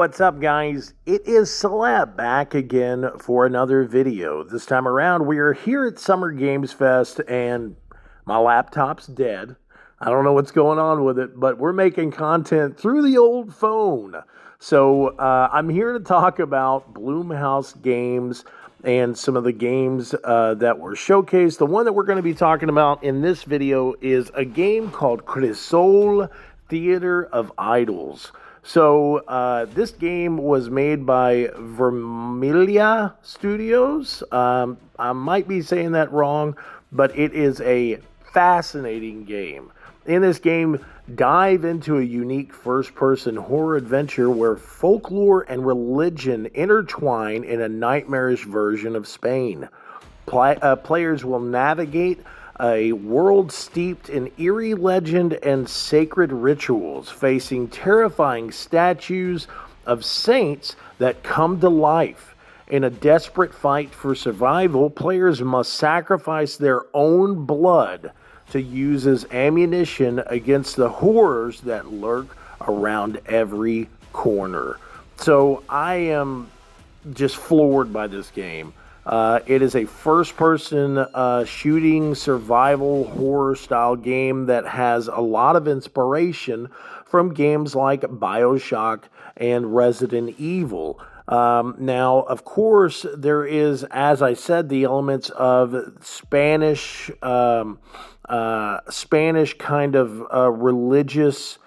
what's up, guys? It is Celeb back again for another video. This time around, we are here at Summer Games Fest, and my laptop's dead. I don't know what's going on with it, but we're making content through the old phone. So I'm here to talk about Blumhouse games and some of the games that were showcased. The one that we're going to be talking about in this video is a game called Crisol, Theater of Idols. So this game was made by Vermila Studios. I might be saying that wrong, but it is a fascinating game. In this game, dive into a unique first-person horror adventure where folklore and religion intertwine in a nightmarish version of Spain. Players will navigate a world steeped in eerie legend and sacred rituals, facing terrifying statues of saints that come to life. In a desperate fight for survival, players must sacrifice their own blood to use as ammunition against the horrors that lurk around every corner. So I am just floored by this game. It is a first-person shooting survival horror-style game that has a lot of inspiration from games like Bioshock and Resident Evil. Now, of course, there is, as I said, the elements of Spanish kind of religious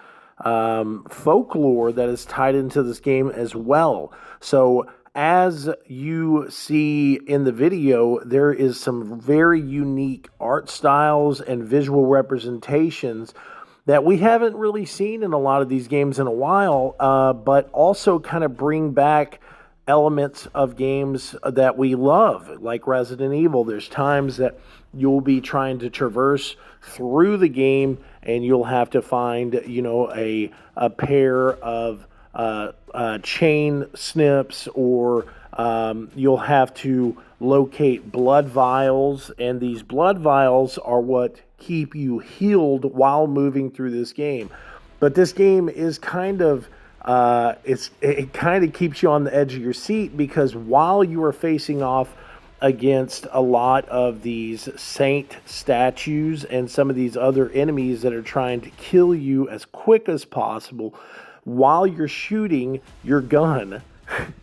folklore that is tied into this game as well. So as you see in the video, there is some very unique art styles and visual representations that we haven't really seen in a lot of these games in a while, but also kind of bring back elements of games that we love, like Resident Evil. There's times that you'll be trying to traverse through the game and you'll have to find, a pair of chain snips, or you'll have to locate blood vials, and these blood vials are what keep you healed while moving through this game. But this game is kind of it kind of keeps you on the edge of your seat, because while you are facing off against a lot of these saint statues and some of these other enemies that are trying to kill you as quick as possible, while you're shooting your gun,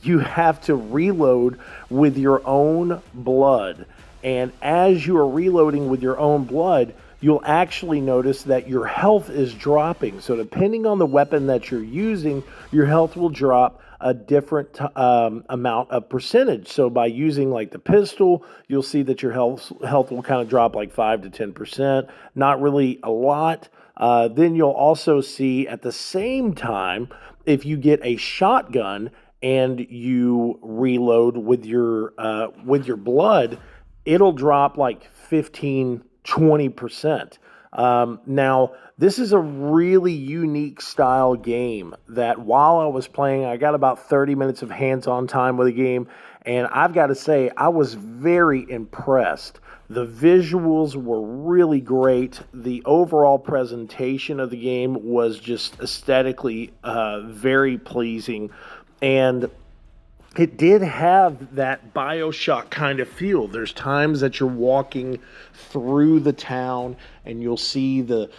you have to reload with your own blood. And as you are reloading with your own blood, you'll actually notice that your health is dropping. So depending on the weapon that you're using, your health will drop a different amount of percentage. So by using like the pistol, you'll see that your health will kind of drop like 5 to 10%. Not really a lot. Then you'll also see at the same time, if you get a shotgun and you reload with your blood, it'll drop like 15-20%. Now, this is a really unique style game that while I was playing, I got about 30 minutes of hands-on time with the game, and I've got to say, I was very impressed. The visuals were really great. The overall presentation of the game was just aesthetically very pleasing, and it did have that Bioshock kind of feel. There's times that you're walking through the town and you'll see the,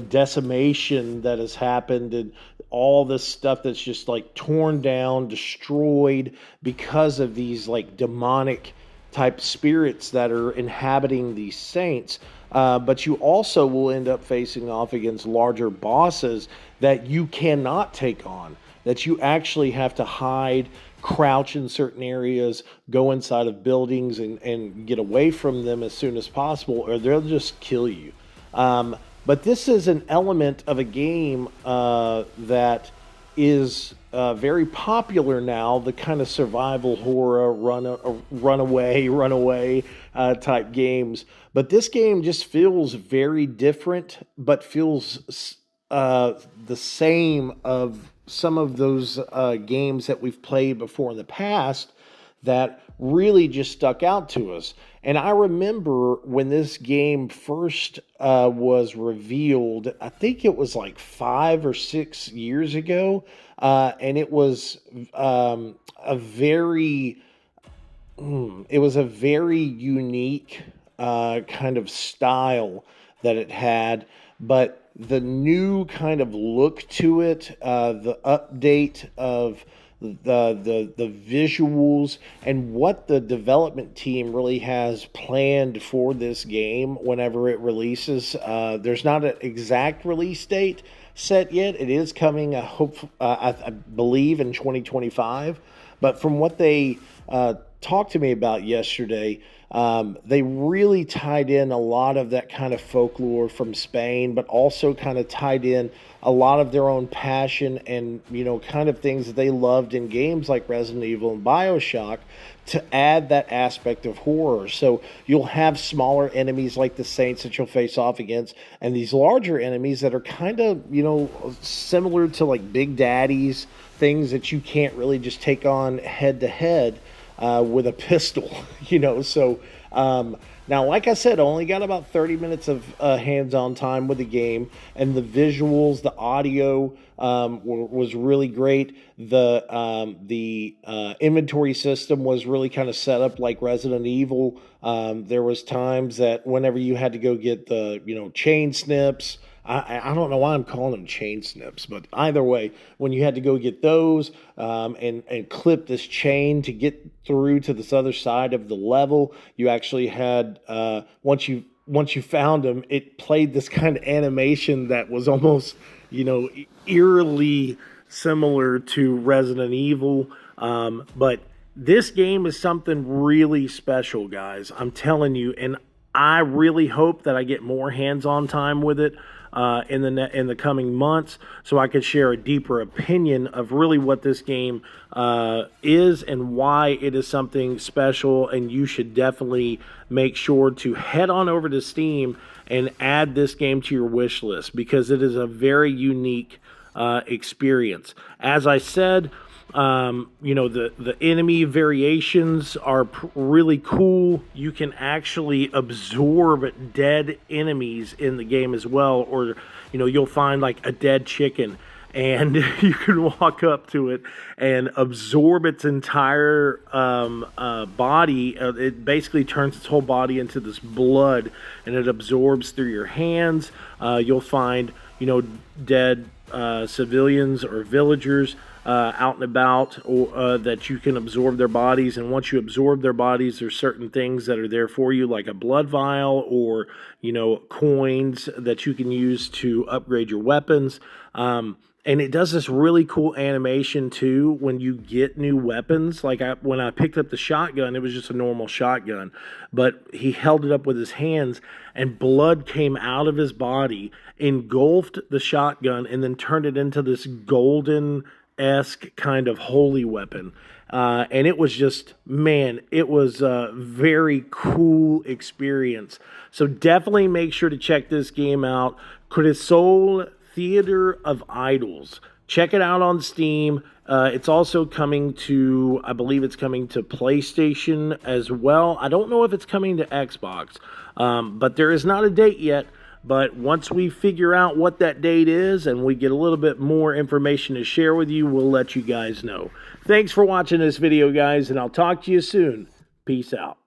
decimation that has happened and all this stuff that's just like torn down, destroyed because of these like demonic type spirits that are inhabiting these saints. But you also will end up facing off against larger bosses that you cannot take on, that you actually have to hide, crouch in certain areas, go inside of buildings and get away from them as soon as possible, or they'll just kill you. But this is an element of a game that is very popular now, the kind of survival horror, runaway type games. But this game just feels very different, but feels the same of some of those games that we've played before in the past that really just stuck out to us. And I remember when this game first was revealed, I think it was like 5 or 6 years ago, and it was a very it was a very unique kind of style that it had, but the new kind of look to it, the update of the visuals and what the development team really has planned for this game whenever it releases. There's not an exact release date set yet. It is coming, I believe, in 2025. But from what they talked to me about yesterday, they really tied in a lot of that kind of folklore from Spain, but also kind of tied in a lot of their own passion and, kind of things that they loved in games like Resident Evil and Bioshock to add that aspect of horror. So you'll have smaller enemies like the Saints that you'll face off against, and these larger enemies that are kind of, similar to like Big Daddies, things that you can't really just take on head to head with a pistol, So now, like I said, I only got about 30 minutes of hands-on time with the game, and the visuals, the audio was really great. The inventory system was really kind of set up like Resident Evil. There was times that whenever you had to go get the chain snips. I don't know why I'm calling them chain snips, but either way, when you had to go get those and clip this chain to get through to this other side of the level, you actually had once you found them, it played this kind of animation that was almost eerily similar to Resident Evil, but this game is something really special, guys. I'm telling you, and I really hope that I get more hands-on time with it in the coming months, so I could share a deeper opinion of really what this game is and why it is something special. And you should definitely make sure to head on over to Steam and add this game to your wish list because it is a very unique experience. As I said, the enemy variations are really cool. You can actually absorb dead enemies in the game as well, or you'll find like a dead chicken and you can walk up to it and absorb its entire body. It basically turns its whole body into this blood, and it absorbs through your hands. You'll find dead civilians or villagers out and about, or that you can absorb their bodies. And once you absorb their bodies, there's certain things that are there for you, like a blood vial or coins that you can use to upgrade your weapons. And it does this really cool animation too when you get new weapons. Like when I picked up the shotgun, it was just a normal shotgun, but he held it up with his hands and blood came out of his body, engulfed the shotgun, and then turned it into this golden-esque kind of holy weapon. And it was just, man, it was a very cool experience. So definitely make sure to check this game out. Crisol Theater of Idols. Check it out on Steam. It's also coming to, I believe it's coming to PlayStation as well. I don't know if it's coming to Xbox, but there is not a date yet. But once we figure out what that date is and we get a little bit more information to share with you, we'll let you guys know. Thanks for watching this video, guys, and I'll talk to you soon. Peace out.